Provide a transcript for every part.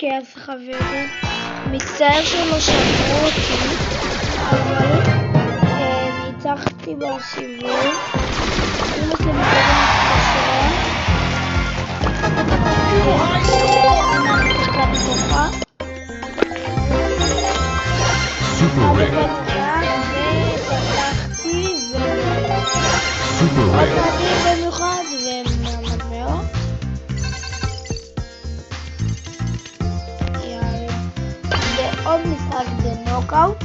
אוקיי, אז חברים, מצטער שלא שמעו אותי, אבל ניצחתי בסיבוב. אם אתם קודם מתקשרים, אנחנו תחת בתוכה. Super Rig. ופתחתי Super Rig. ופתחתי במיוחד ומהמטבעות. זה עוד משחק בנוקאוט,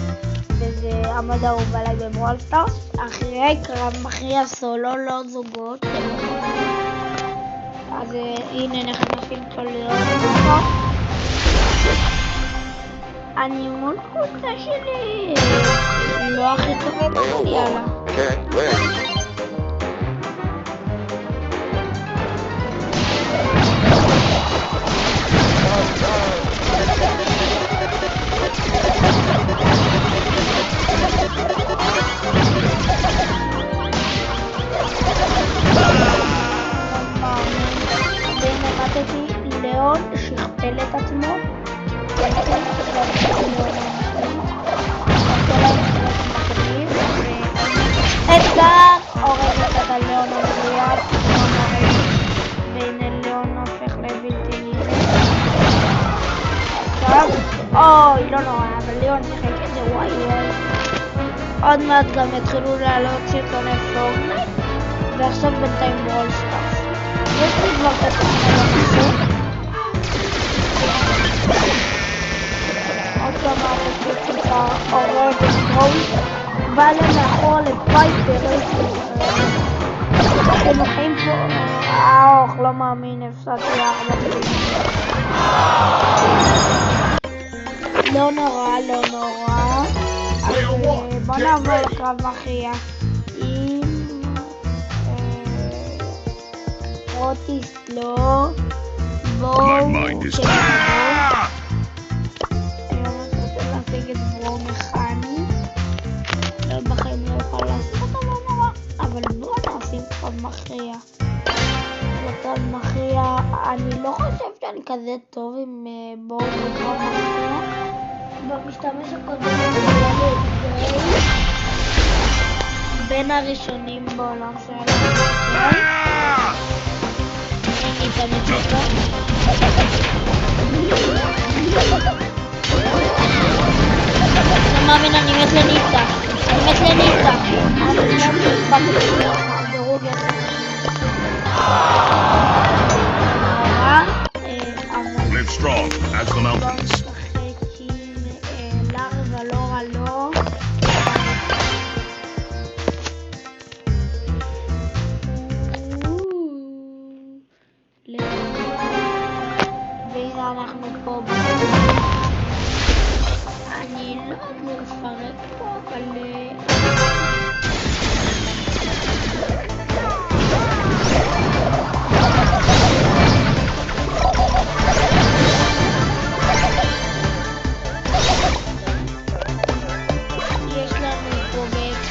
וזה עמד אהוב עליי בברול סטארס. אחרי קרב מכריע סולו, לא זוגות. אז הנה נכנסים פה לעוד נוקאוט. אני מול קבוצה שלי לא הכי טובה, יאללה. ונמדתי ליאון שכפל את עצמו. אדגר הורג את הליאון המדויק, והנה ליאון הופך לבלתי נראה. עכשיו, אוי, לא נורא, אבל ליאון שיחק את זה, וואי וואי. עוד מעט גם יתחילו לעלות סרטוני פורטנייט, ועכשיו בינתיים ברול סטארס. יש לי כבר את התוכנה למשהו. עוד כמה רצות טיפה עורר וסטרול, בא להם מאחור לפייפר. אתם הולכים פה, לא מאמין, הפסדתי 4. לא נורא, לא נורא. אז בוא נעבור לקרב מכריע עם רוטיס לא, בואו תשמעו. אני לא מצליחה להשיג את בואו מכני, לא בחיים לא יכול לעשות אותו, לא נורא, אבל בואו נעשים קרב מכריע. בקרב מכריע אני לא חושב שאני כזה טוב עם בואו וקרב מכריע. במשתמש הקודם בין הראשונים בעולם של אני תמיד אותו. אני מאמין, אני מת לניצה. אני מת לניצה. אני מת דירוג Live strong as the mountains. והנה אנחנו פה אני לא אמור לפרק פה, אבל יש לנו פה בעצם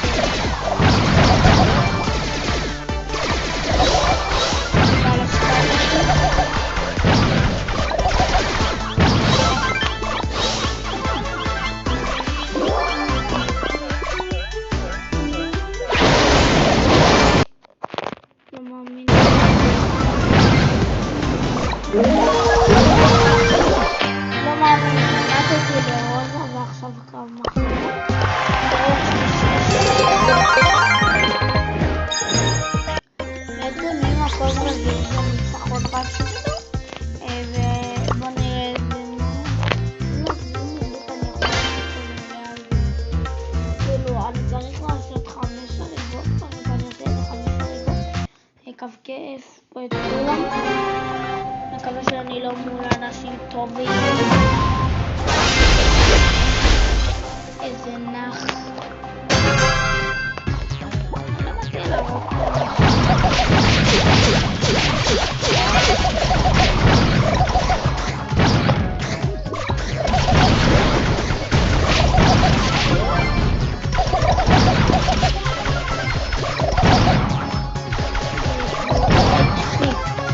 כיף פה את כולם. מקווה שאני לא מול אנשים טובים. איזה נח. אני לא מציע לראות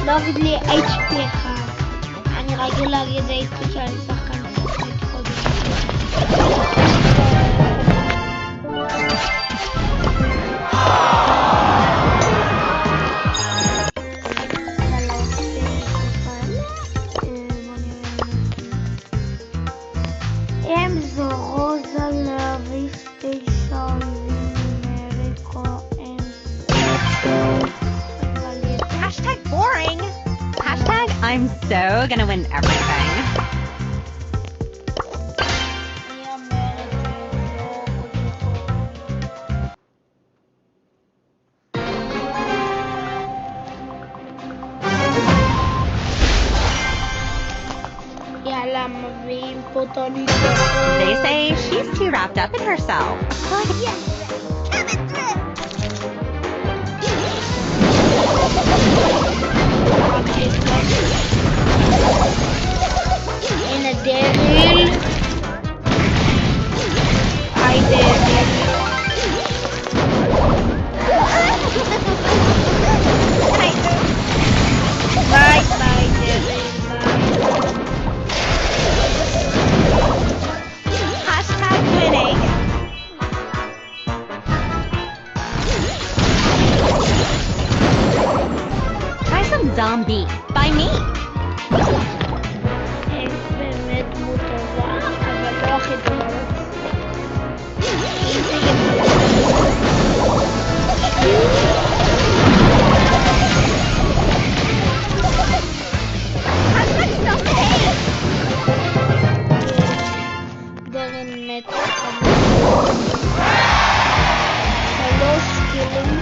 לא עובד לי HP אחד. אני רגילה להגיד הייתי שאני שחקן תוכנית קודם. אמזו, רוזה, להביס, 9 אמריקו, Hashtag boring. Hashtag I'm so gonna win everything. יאללה, מביאים פה טוני. They say she's too wrapped up in herself. But yes, הנה דריל. היי דריל. ביי ביי דריל. hashtag winning. Try some zombie by me. באמת דמות טובה, אבל לא הכי טובה. דרן מת. 3 סקילים,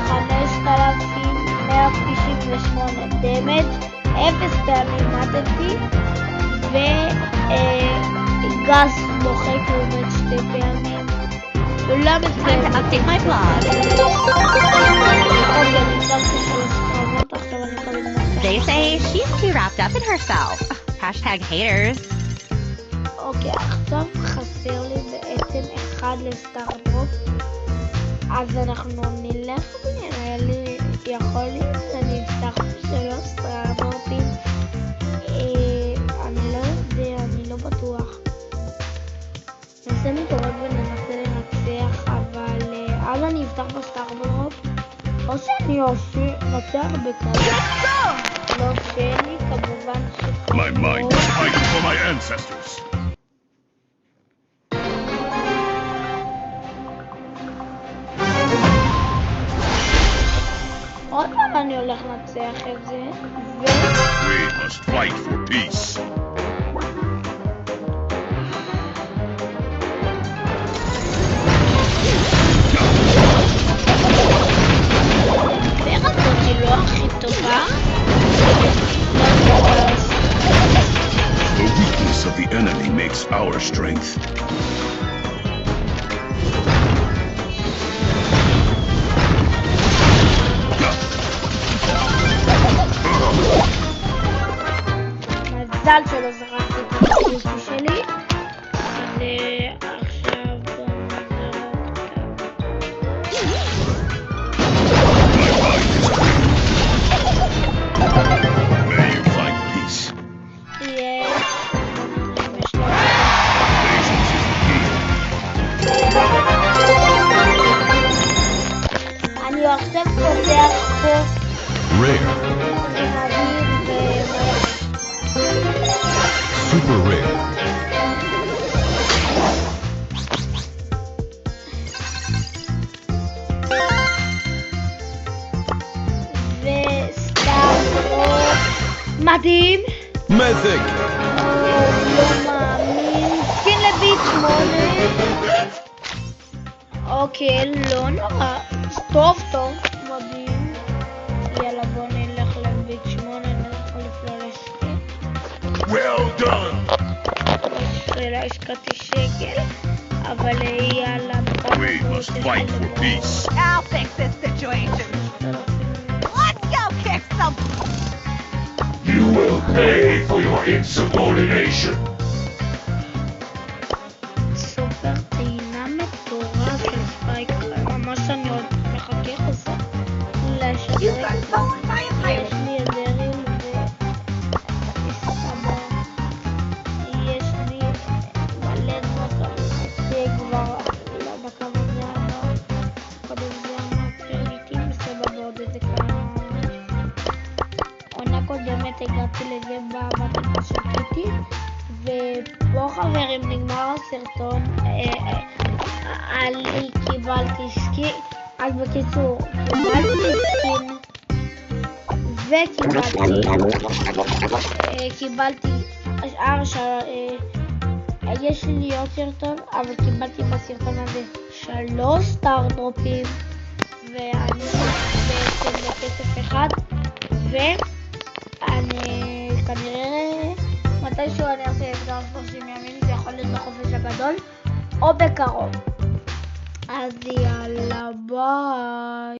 5,198 דמג', 0 פעמים מתתי, וגס מוחק לעומת 2 פעמים. כולם Time to אצלנו. update my blog. אוקיי, אני שמתי 3 קרבות, עכשיו אני מקבל They 200. say she's too wrapped up in herself. Hashtag haters. אוקיי, עכשיו חסר לי בעצם 1 לסטארדרופ, אז אנחנו נלך ונראה לי, יכול להיות שאני אפתח פה 3 סטארדרופים, אני לא יודע, אני לא בטוח. נעשה מתעורר וננסה לנצח, אבל אז אני אפתח בסטארדרופ, או שאני נצח בקרב. לא שלי, כמובן My mind is fighting for my ancestors. עוד פעם אני הולך לנצח את זה, We must fight for peace. והרצות היא לא הכי טובה. The weakness of the enemy makes our strength. מזל שלא זרקתי את הקיוטי שלי. ועכשיו גם May you find peace. יש. Patience is the key. אני עכשיו פותח פה Rare. להביא Super rare. וסטארדרופ מדהים. Mythic. לא מאמין. ספין לביט 8. אוקיי, לא נורא. טוב, מדהים. יאללה, בוא נלך לביט 8, נלך לפלוא לספין. Well done. שאלה השקעתי שקל, אבל יאללה. We must fight for peace. I'll fix this situation. Let's go kick some. You will pay for your insubordination. סופר טעינה מטורף של ספייק, ממש אני עוד מחכה חסר לשדרג. יש לי דריל וסבון. בואו חברים, נגמר הסרטון. אני קיבלתי סקין, אז בקיצור, קיבלתי סקין וקיבלתי השאר יש לי להיות סרטון, אבל קיבלתי בסרטון הזה 3 סטאר דרופים ואני בעצם בכסף אחד, ואני כנראה מתישהו אני אעשה אתגר 30 ימים, זה יכול להיות בחופש הגדול או בקרוב. אז יאללה ביי.